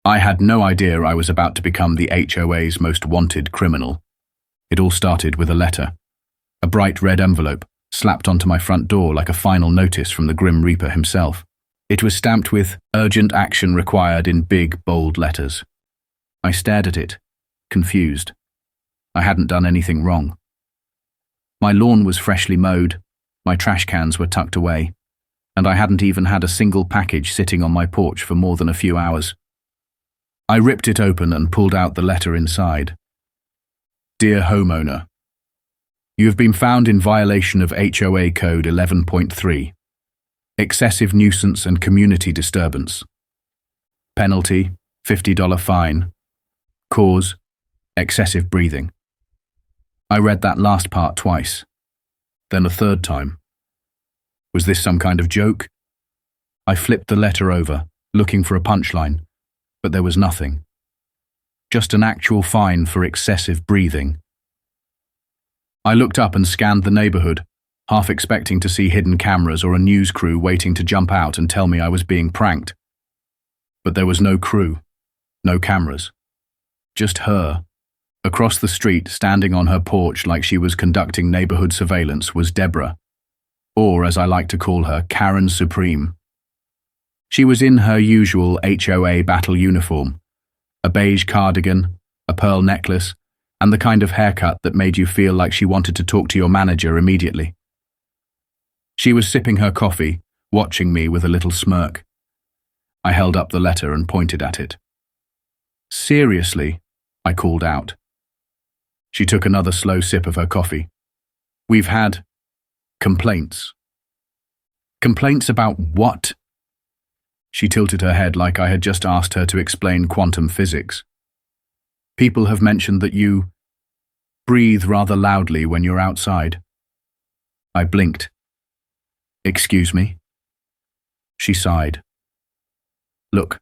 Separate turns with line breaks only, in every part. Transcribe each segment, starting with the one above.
I had no idea I was about to become the HOA's most wanted criminal. It all started with a letter. A bright red envelope, slapped onto my front door like a final notice from the Grim Reaper himself. It was stamped with "Urgent action required" in big, bold letters. I stared at it, confused. I hadn't done anything wrong. My lawn was freshly mowed, my trash cans were tucked away, and I hadn't even had a single package sitting on my porch for more than a few hours. I ripped it open and pulled out the letter inside. Dear homeowner, you have been found in violation of HOA Code 11.3, excessive nuisance and community disturbance. Penalty, $50 fine. Cause, excessive breathing. I read that last part twice, then a third time. Was this some kind of joke? I flipped the letter over, looking for a punchline, but there was nothing. Just an actual fine for excessive breathing. I looked up and scanned the neighborhood, half expecting to see hidden cameras or a news crew waiting to jump out and tell me I was being pranked. But there was no crew, no cameras. Just her. Across the street, standing on her porch like she was conducting neighborhood surveillance, was Deborah, or as I like to call her, Karen Supreme. She was in her usual HOA battle uniform, a beige cardigan, a pearl necklace, and the kind of haircut that made you feel like she wanted to talk to your manager immediately. She was sipping her coffee, watching me with a little smirk. I held up the letter and pointed at it. Seriously, I called out. She took another slow sip of her coffee. We've had complaints. Complaints about what? She tilted her head like I had just asked her to explain quantum physics. People have mentioned that you breathe rather loudly when you're outside. I blinked. Excuse me? She sighed. Look,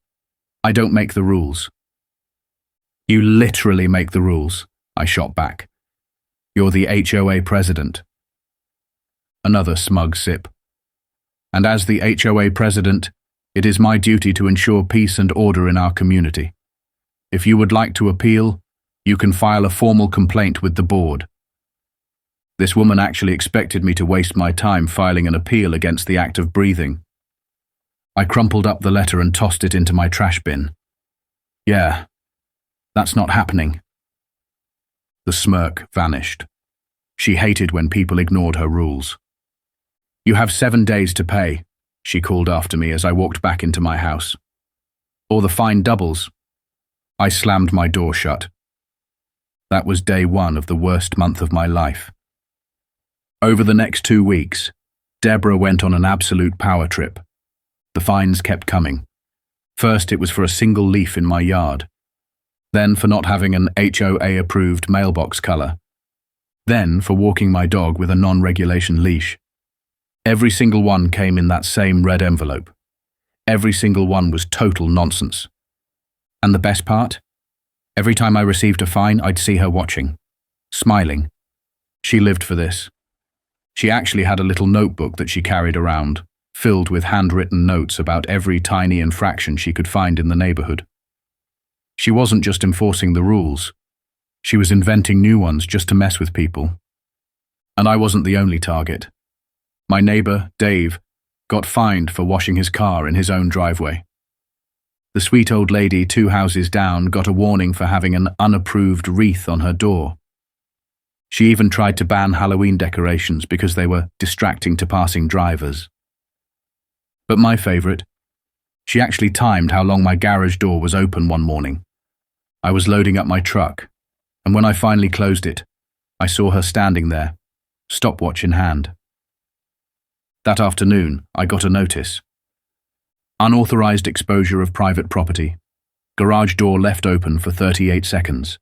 I don't make the rules. You literally make the rules, I shot back. You're the HOA president. Another smug sip. And as the HOA president, it is my duty to ensure peace and order in our community. If you would like to appeal, you can file a formal complaint with the board. This woman actually expected me to waste my time filing an appeal against the act of breathing. I crumpled up the letter and tossed it into my trash bin. Yeah, that's not happening. The smirk vanished. She hated when people ignored her rules. You have 7 days to pay, she called after me as I walked back into my house. Or the fine doubles. I slammed my door shut. That was day 1 of the worst month of my life. Over the next 2 weeks, Deborah went on an absolute power trip. The fines kept coming. First, it was for a single leaf in my yard. Then for not having an HOA-approved mailbox color. Then for walking my dog with a non-regulation leash. Every single one came in that same red envelope. Every single one was total nonsense. And the best part? Every time I received a fine, I'd see her watching, smiling. She lived for this. She actually had a little notebook that she carried around, filled with handwritten notes about every tiny infraction she could find in the neighborhood. She wasn't just enforcing the rules. She was inventing new ones just to mess with people. And I wasn't the only target. My neighbor, Dave, got fined for washing his car in his own driveway. The sweet old lady 2 houses down got a warning for having an unapproved wreath on her door. She even tried to ban Halloween decorations because they were distracting to passing drivers. But my favorite, she actually timed how long my garage door was open one morning. I was loading up my truck, and when I finally closed it, I saw her standing there, stopwatch in hand. That afternoon, I got a notice. Unauthorized exposure of private property. Garage door left open for 38 seconds,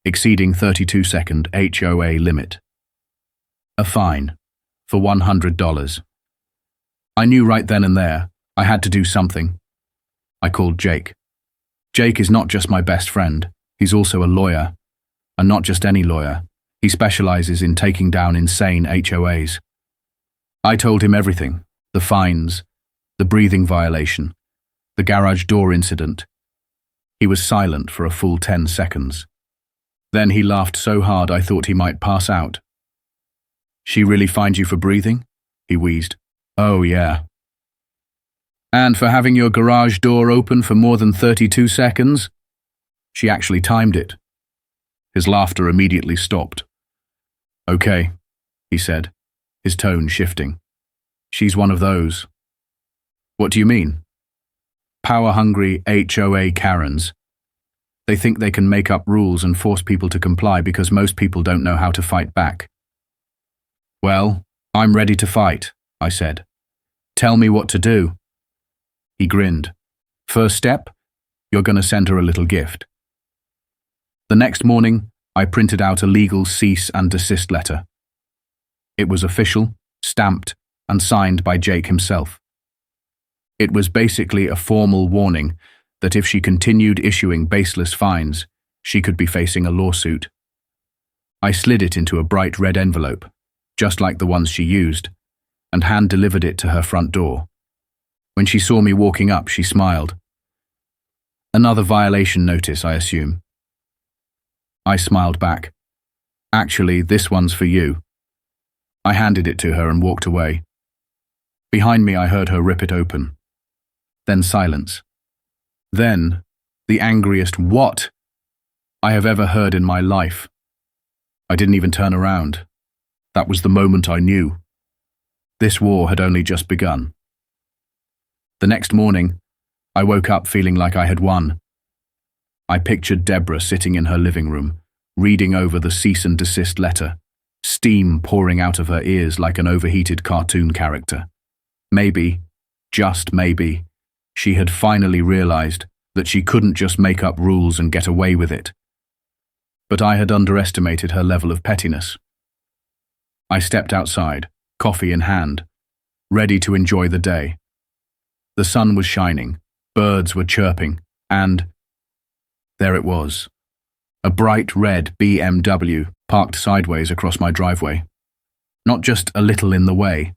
exceeding 32-second HOA limit. A fine for $100. I knew right then and there I had to do something. I called Jake. Jake is not just my best friend, he's also a lawyer. And not just any lawyer, he specializes in taking down insane HOAs. I told him everything, the fines, the breathing violation, the garage door incident. He was silent for a full 10 seconds. Then he laughed so hard I thought he might pass out. "She really fined you for breathing?" he wheezed. "Oh, yeah." "And for having your garage door open for more than 32 seconds? She actually timed it." His laughter immediately stopped. "Okay," he said, his tone shifting. "She's one of those." "What do you mean?" "Power-hungry HOA Karens. They think they can make up rules and force people to comply because most people don't know how to fight back." "Well, I'm ready to fight," I said. "Tell me what to do." He grinned. "First step, you're going to send her a little gift." The next morning, I printed out a legal cease and desist letter. It was official, stamped, and signed by Jake himself. It was basically a formal warning that if she continued issuing baseless fines, she could be facing a lawsuit. I slid it into a bright red envelope, just like the ones she used, and hand-delivered it to her front door. When she saw me walking up, she smiled. "Another violation notice, I assume." I smiled back. "Actually, this one's for you." I handed it to her and walked away. Behind me, I heard her rip it open. Then silence. Then, the angriest "what" I have ever heard in my life. I didn't even turn around. That was the moment I knew. This war had only just begun. The next morning, I woke up feeling like I had won. I pictured Deborah sitting in her living room, reading over the cease and desist letter, steam pouring out of her ears like an overheated cartoon character. Maybe, just maybe, she had finally realized that she couldn't just make up rules and get away with it. But I had underestimated her level of pettiness. I stepped outside, coffee in hand, ready to enjoy the day. The sun was shining, birds were chirping, and there it was. A bright red BMW parked sideways across my driveway. Not just a little in the way,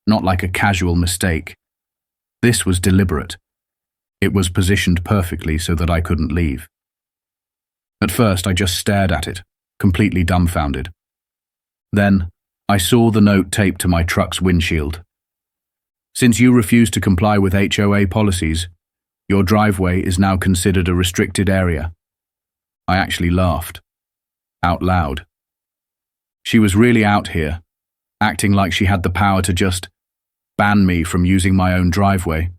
not like a casual mistake. This was deliberate. It was positioned perfectly so that I couldn't leave. At first, I just stared at it, completely dumbfounded. Then, I saw the note taped to my truck's windshield. "Since you refuse to comply with HOA policies, your driveway is now considered a restricted area." I actually laughed. Out loud. She was really out here, acting like she had the power to just ban me from using my own driveway.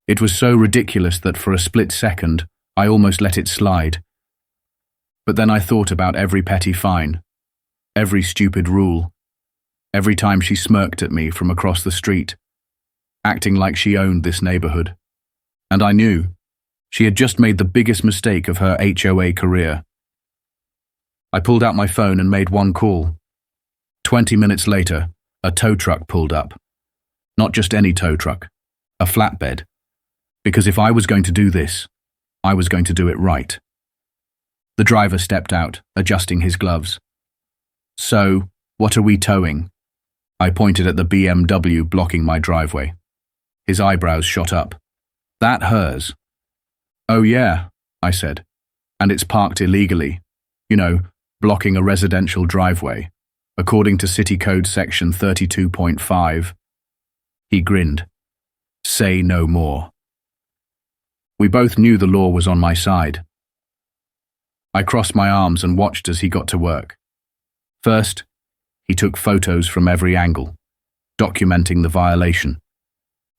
It was so ridiculous that for a split second, I almost let it slide. But then I thought about every petty fine, every stupid rule, every time she smirked at me from across the street, acting like she owned this neighborhood. And I knew she had just made the biggest mistake of her HOA career. I pulled out my phone and made one call. 20 minutes later, a tow truck pulled up. Not just any tow truck, a flatbed. Because if I was going to do this, I was going to do it right. The driver stepped out, adjusting his gloves. "So, what are we towing?" I pointed at the BMW blocking my driveway. His eyebrows shot up. "That hers." "Oh yeah," I said. "And it's parked illegally. You know, blocking a residential driveway, according to City Code Section 32.5. He grinned. "Say no more." We both knew the law was on my side. I crossed my arms and watched as he got to work. First, he took photos from every angle, documenting the violation.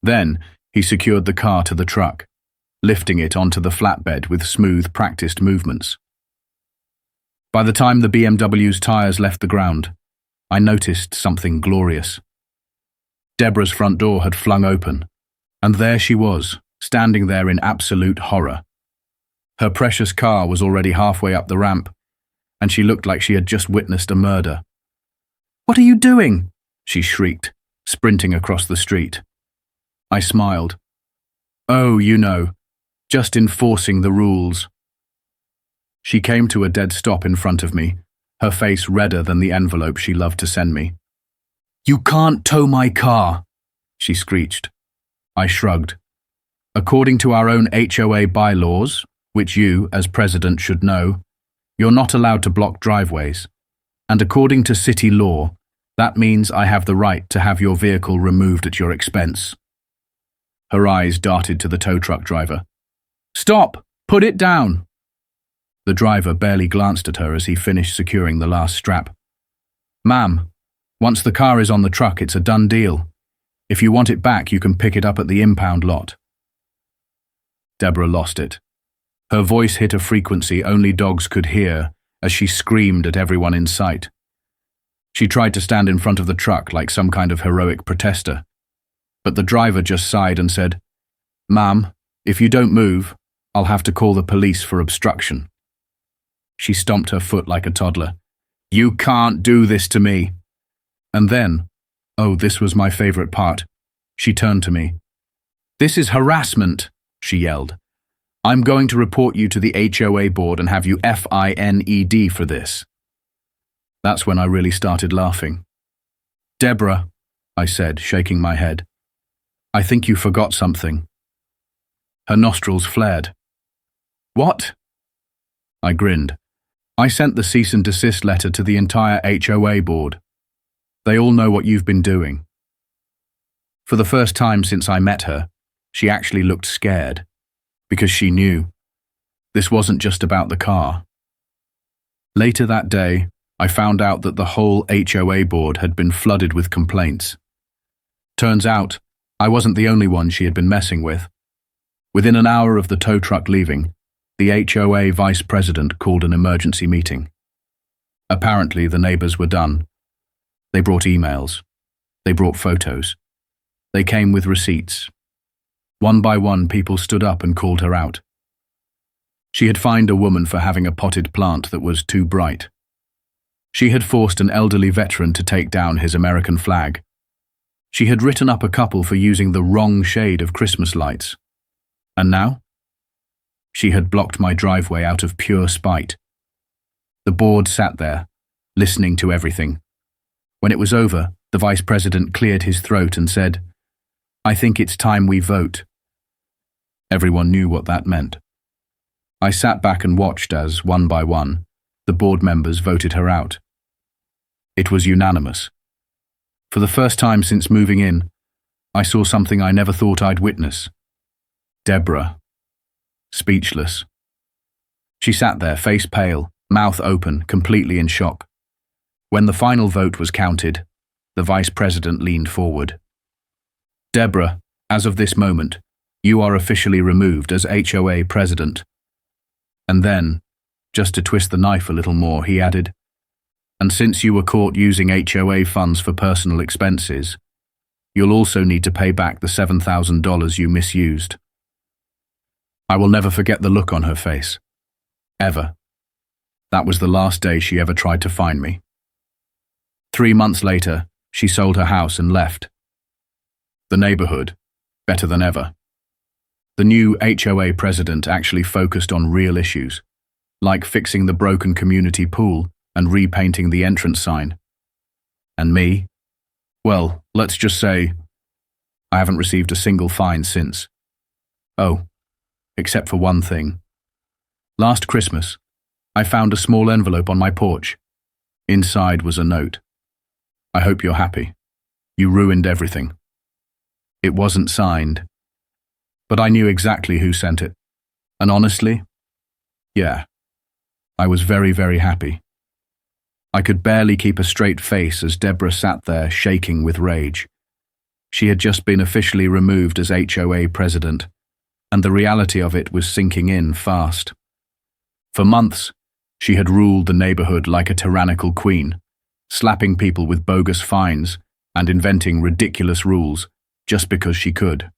Then, he secured the car to the truck, lifting it onto the flatbed with smooth, practiced movements. By the time the BMW's tires left the ground, I noticed something glorious. Deborah's front door had flung open, and there she was, standing there in absolute horror. Her precious car was already halfway up the ramp, and she looked like she had just witnessed a murder. "What are you doing?" she shrieked, sprinting across the street. I smiled. "Oh, you know, just enforcing the rules." She came to a dead stop in front of me, her face redder than the envelope she loved to send me. "You can't tow my car," she screeched. I shrugged. According to our own HOA bylaws, which you, as president, should know, you're not allowed to block driveways. And according to city law, that means I have the right to have your vehicle removed at your expense." Her eyes darted to the tow truck driver. "Stop! Put it down!" The driver barely glanced at her as he finished securing the last strap. "Ma'am, once the car is on the truck, it's a done deal. If you want it back, you can pick it up at the impound lot." Deborah lost it. Her voice hit a frequency only dogs could hear as she screamed at everyone in sight. She tried to stand in front of the truck like some kind of heroic protester, but the driver just sighed and said, "Ma'am, if you don't move, I'll have to call the police for obstruction." She stomped her foot like a toddler. "You can't do this to me." And then, oh, this was my favorite part, she turned to me. "This is harassment," she yelled. "I'm going to report you to the HOA board and have you fined for this." That's when I really started laughing. "Deborah," I said, shaking my head, "I think you forgot something." Her nostrils flared. "What?" I grinned. "I sent the cease and desist letter to the entire HOA board. They all know what you've been doing." For the first time since I met her, she actually looked scared, because she knew. This wasn't just about the car. Later that day, I found out that the whole HOA board had been flooded with complaints. Turns out, I wasn't the only one she had been messing with. Within an hour of the tow truck leaving, the HOA vice president called an emergency meeting. Apparently, the neighbors were done. They brought emails. They brought photos. They came with receipts. One by one, people stood up and called her out. She had fined a woman for having a potted plant that was too bright. She had forced an elderly veteran to take down his American flag. She had written up a couple for using the wrong shade of Christmas lights. And now? She had blocked my driveway out of pure spite. The board sat there, listening to everything. When it was over, the vice president cleared his throat and said, "I think it's time we vote." Everyone knew what that meant. I sat back and watched as, one by one, the board members voted her out. It was unanimous. For the first time since moving in, I saw something I never thought I'd witness. Deborah. Speechless. She sat there, face pale, mouth open, completely in shock. When the final vote was counted, the vice president leaned forward. "Deborah, as of this moment, you are officially removed as HOA president." And then, just to twist the knife a little more, he added, "And since you were caught using HOA funds for personal expenses, you'll also need to pay back the $7,000 you misused." I will never forget the look on her face. Ever. That was the last day she ever tried to find me. 3 months later, she sold her house and left. The neighborhood, better than ever. The new HOA president actually focused on real issues, like fixing the broken community pool and repainting the entrance sign. And me? Well, let's just say, I haven't received a single fine since. Oh, except for one thing. Last Christmas, I found a small envelope on my porch. Inside was a note. "I hope you're happy. You ruined everything." It wasn't signed, but I knew exactly who sent it. And honestly, yeah, I was very, very happy. I could barely keep a straight face as Deborah sat there shaking with rage. She had just been officially removed as HOA president, and the reality of it was sinking in fast. For months, she had ruled the neighborhood like a tyrannical queen, slapping people with bogus fines and inventing ridiculous rules just because she could.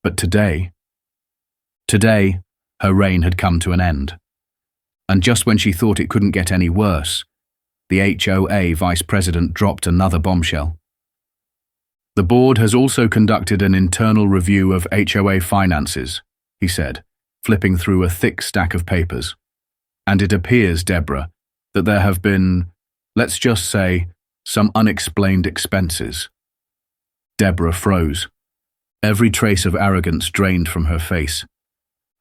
But today, her reign had come to an end. And just when she thought it couldn't get any worse, the HOA vice president dropped another bombshell. "The board has also conducted an internal review of HOA finances," he said, flipping through a thick stack of papers. "And it appears, Deborah, that there have been, let's just say, some unexplained expenses." Deborah froze. Every trace of arrogance drained from her face.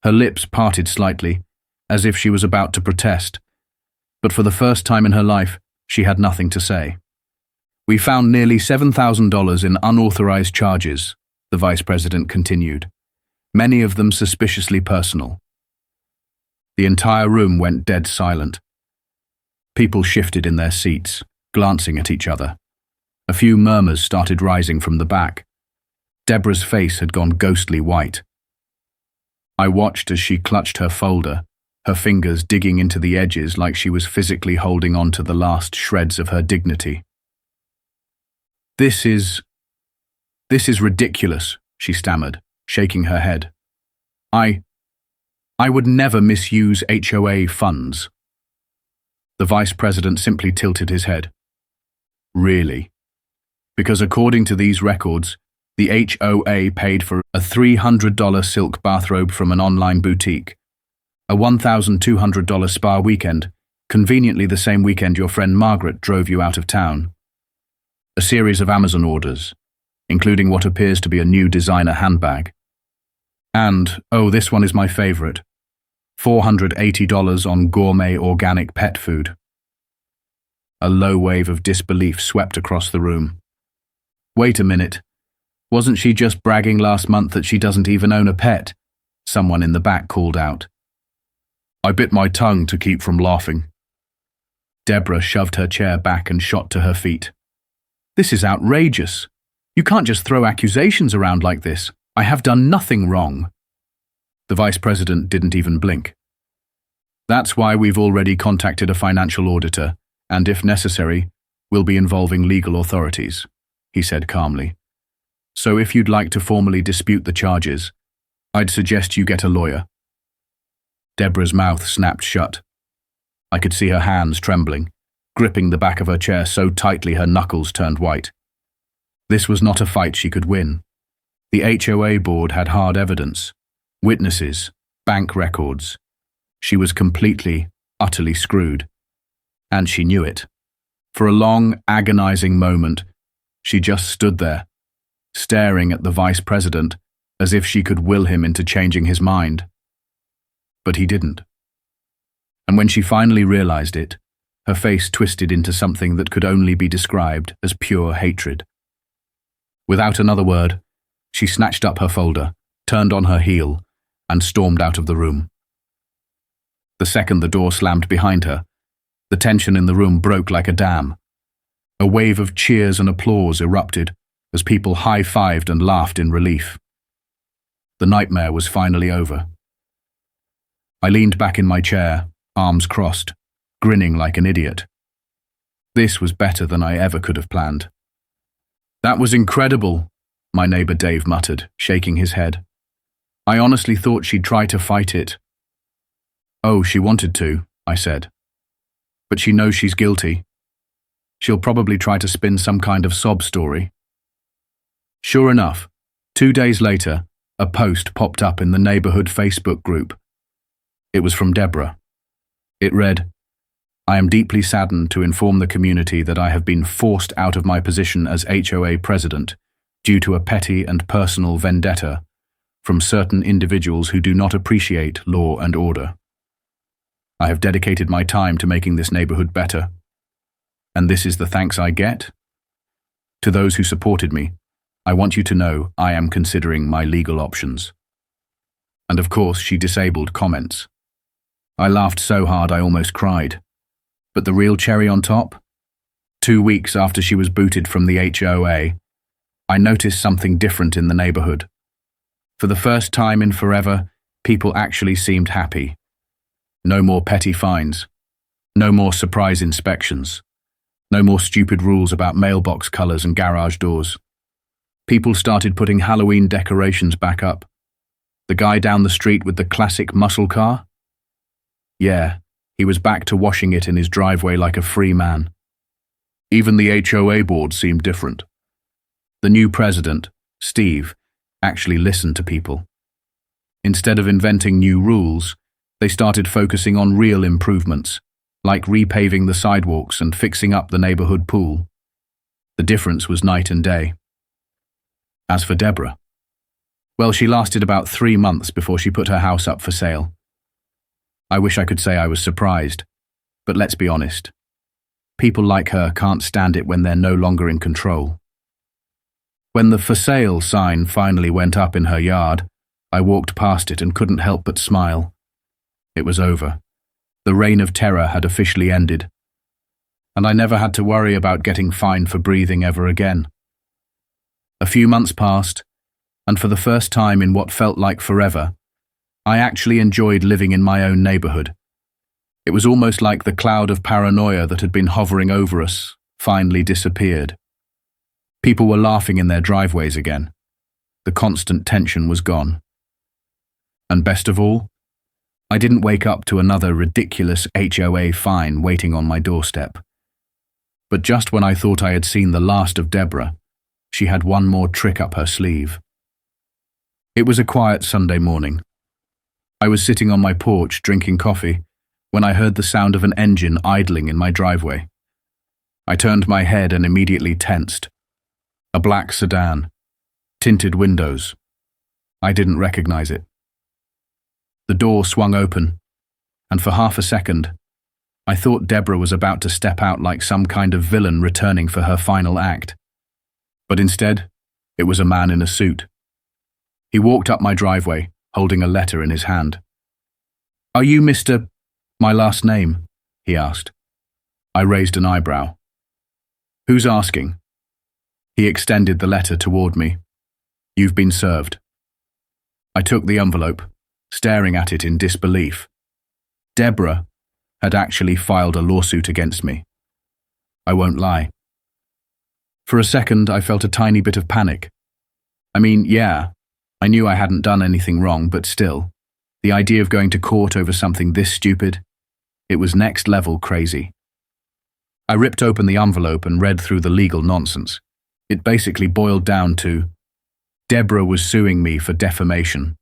Her lips parted slightly, as if she was about to protest, but for the first time in her life, she had nothing to say. "We found nearly $7,000 in unauthorized charges," the vice president continued, many of them suspiciously personal. The entire room went dead silent. People shifted in their seats, glancing at each other. A few murmurs started rising from the back. Deborah's face had gone ghostly white. I watched as she clutched her folder, her fingers digging into the edges like she was physically holding on to the last shreds of her dignity. This is ridiculous," she stammered, shaking her head. I would never misuse HOA funds." The vice president simply tilted his head. "Really? Because according to these records, the HOA paid for a $300 silk bathrobe from an online boutique, a $1,200 spa weekend, conveniently the same weekend your friend Margaret drove you out of town, a series of Amazon orders, including what appears to be a new designer handbag, and, oh, this one is my favorite, $480 on gourmet organic pet food." A low wave of disbelief swept across the room. "Wait a minute. Wasn't she just bragging last month that she doesn't even own a pet?" someone in the back called out. I bit my tongue to keep from laughing. Deborah shoved her chair back and shot to her feet. "This is outrageous. You can't just throw accusations around like this. I have done nothing wrong." The vice president didn't even blink. "That's why we've already contacted a financial auditor, and if necessary, we'll be involving legal authorities," he said calmly. "So if you'd like to formally dispute the charges, I'd suggest you get a lawyer." Deborah's mouth snapped shut. I could see her hands trembling, gripping the back of her chair so tightly her knuckles turned white. This was not a fight she could win. The HOA board had hard evidence, witnesses, bank records. She was completely, utterly screwed. And she knew it. For a long, agonizing moment, she just stood there, staring at the vice president as if she could will him into changing his mind. But he didn't. And when she finally realized it, her face twisted into something that could only be described as pure hatred. Without another word, she snatched up her folder, turned on her heel, and stormed out of the room. The second the door slammed behind her, the tension in the room broke like a dam. A wave of cheers and applause erupted as people high-fived and laughed in relief. The nightmare was finally over. I leaned back in my chair, arms crossed, grinning like an idiot. This was better than I ever could have planned. "That was incredible," my neighbor Dave muttered, shaking his head. "I honestly thought she'd try to fight it." "Oh, she wanted to," I said. "But she knows she's guilty. She'll probably try to spin some kind of sob story." Sure enough, 2 days later, a post popped up in the neighborhood Facebook group. It was from Deborah. It read, "I am deeply saddened to inform the community that I have been forced out of my position as HOA president due to a petty and personal vendetta from certain individuals who do not appreciate law and order. I have dedicated my time to making this neighborhood better. And this is the thanks I get? To those who supported me, I want you to know I am considering my legal options." And of course, she disabled comments. I laughed so hard I almost cried. But the real cherry on top? 2 weeks after she was booted from the HOA, I noticed something different in the neighborhood. For the first time in forever, people actually seemed happy. No more petty fines. No more surprise inspections. No more stupid rules about mailbox colors and garage doors. People started putting Halloween decorations back up. The guy down the street with the classic muscle car? Yeah, he was back to washing it in his driveway like a free man. Even the HOA board seemed different. The new president, Steve, actually listened to people. Instead of inventing new rules, they started focusing on real improvements, like repaving the sidewalks and fixing up the neighborhood pool. The difference was night and day. As for Deborah, Well, she lasted about 3 months before she put her house up for sale. I wish I could say I was surprised, but let's be honest. People like her can't stand it when they're no longer in control. When the for sale sign finally went up in her yard, I walked past it and couldn't help but smile. It was over. The reign of terror had officially ended, and I never had to worry about getting fined for breathing ever again. A few months passed, and for the first time in what felt like forever, I actually enjoyed living in my own neighborhood. It was almost like the cloud of paranoia that had been hovering over us finally disappeared. People were laughing in their driveways again. The constant tension was gone. And best of all, I didn't wake up to another ridiculous HOA fine waiting on my doorstep. But just when I thought I had seen the last of Deborah, she had one more trick up her sleeve. It was a quiet Sunday morning. I was sitting on my porch drinking coffee when I heard the sound of an engine idling in my driveway. I turned my head and immediately tensed. A black sedan, tinted windows. I didn't recognize it. The door swung open, and for half a second, I thought Deborah was about to step out like some kind of villain returning for her final act. But instead, it was a man in a suit. He walked up my driveway, holding a letter in his hand. "Are you Mr. my last name?" he asked. I raised an eyebrow. "Who's asking?" He extended the letter toward me. "You've been served." I took the envelope, staring at it in disbelief. Deborah had actually filed a lawsuit against me. I won't lie. For a second, I felt a tiny bit of panic. I mean, yeah, I knew I hadn't done anything wrong, but still, the idea of going to court over something this stupid, it was next level crazy. I ripped open the envelope and read through the legal nonsense. It basically boiled down to, Deborah was suing me for defamation.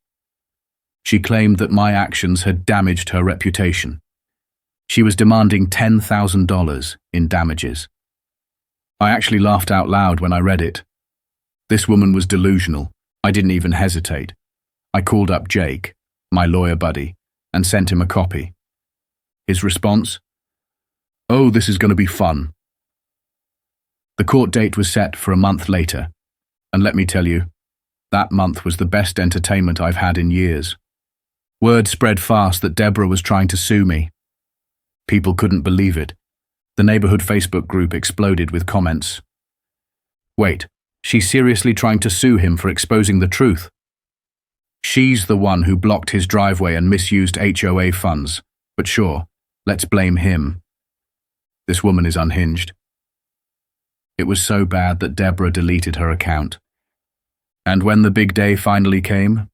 She claimed that my actions had damaged her reputation. She was demanding $10,000 in damages. I actually laughed out loud when I read it. This woman was delusional. I didn't even hesitate. I called up Jake, my lawyer buddy, and sent him a copy. His response? "Oh, this is going to be fun." The court date was set for a month later, and let me tell you, that month was the best entertainment I've had in years. Word spread fast that Deborah was trying to sue me. People couldn't believe it. The neighborhood Facebook group exploded with comments. "Wait, she's seriously trying to sue him for exposing the truth? She's the one who blocked his driveway and misused HOA funds, but sure, let's blame him. This woman is unhinged." It was so bad that Deborah deleted her account. And when the big day finally came,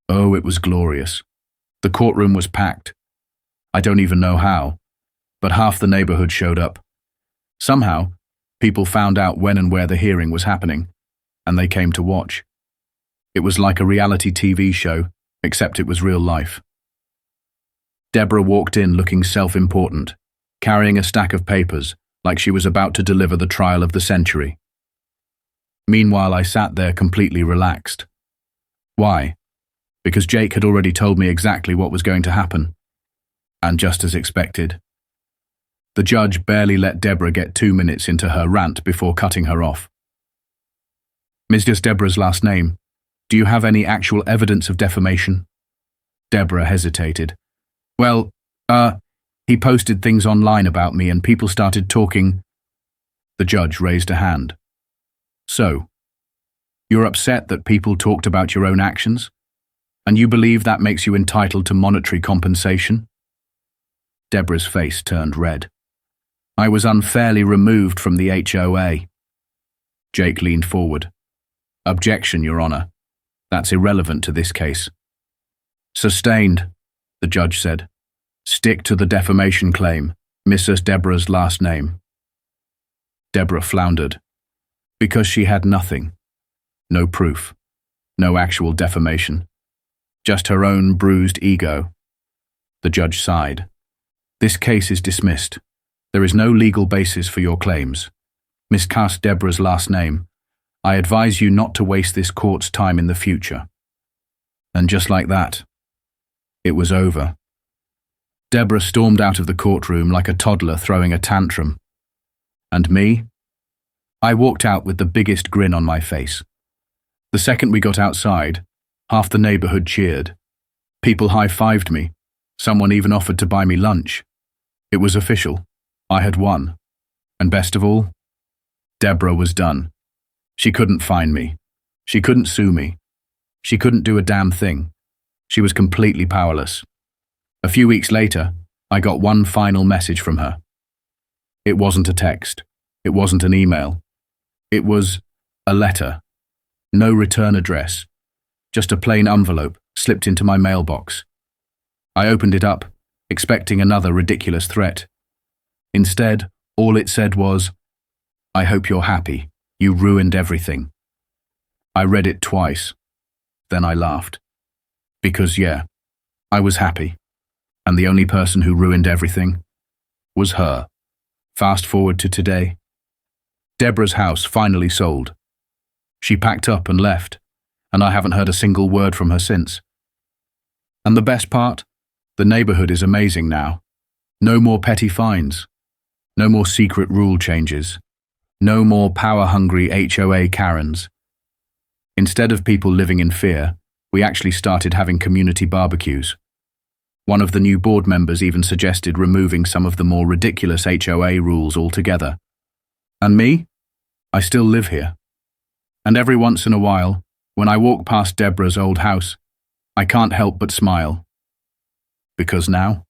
oh, it was glorious. The courtroom was packed. I don't even know how, but half the neighborhood showed up. Somehow, people found out when and where the hearing was happening, and they came to watch. It was like a reality TV show, except it was real life. Deborah walked in looking self-important, carrying a stack of papers, like she was about to deliver the trial of the century. Meanwhile, I sat there completely relaxed. Why? Because Jake had already told me exactly what was going to happen. And just as expected. The judge barely let Deborah get 2 minutes into her rant before cutting her off. "Ms. Just Deborah's last name. Do you have any actual evidence of defamation?" Deborah hesitated. "Well, he posted things online about me and people started talking." The judge raised a hand. "So, you're upset that people talked about your own actions? And you believe that makes you entitled to monetary compensation?" Deborah's face turned red. "I was unfairly removed from the HOA." Jake leaned forward. "Objection, Your Honor. That's irrelevant to this case." "Sustained," the judge said. "Stick to the defamation claim, Mrs. Deborah's last name." Deborah floundered. Because she had nothing. No proof. No actual defamation. Just her own bruised ego. The judge sighed. "This case is dismissed. There is no legal basis for your claims. Miscast Deborah's last name. I advise you not to waste this court's time in the future." And just like that, it was over. Deborah stormed out of the courtroom like a toddler throwing a tantrum. And me? I walked out with the biggest grin on my face. The second we got outside, half the neighborhood cheered. People high-fived me. Someone even offered to buy me lunch. It was official. I had won. And best of all, Deborah was done. She couldn't find me. She couldn't sue me. She couldn't do a damn thing. She was completely powerless. A few weeks later, I got one final message from her. It wasn't a text. It wasn't an email. It was a letter. No return address. Just a plain envelope slipped into my mailbox. I opened it up, expecting another ridiculous threat. Instead, all it said was, "I hope you're happy. You ruined everything." I read it twice. Then I laughed. Because yeah, I was happy. And the only person who ruined everything was her. Fast forward to today. Deborah's house finally sold. She packed up and left, and I haven't heard a single word from her since. And the best part? The neighborhood is amazing now. No more petty fines. No more secret rule changes. No more power-hungry HOA Karens. Instead of people living in fear, we actually started having community barbecues. One of the new board members even suggested removing some of the more ridiculous HOA rules altogether. And me? I still live here. And every once in a while, when I walk past Deborah's old house, I can't help but smile. Because now,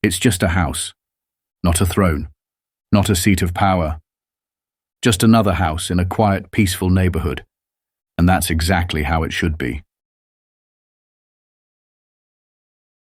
it's just a house, not a throne, not a seat of power. Just another house in a quiet, peaceful neighborhood. And that's exactly how it should be.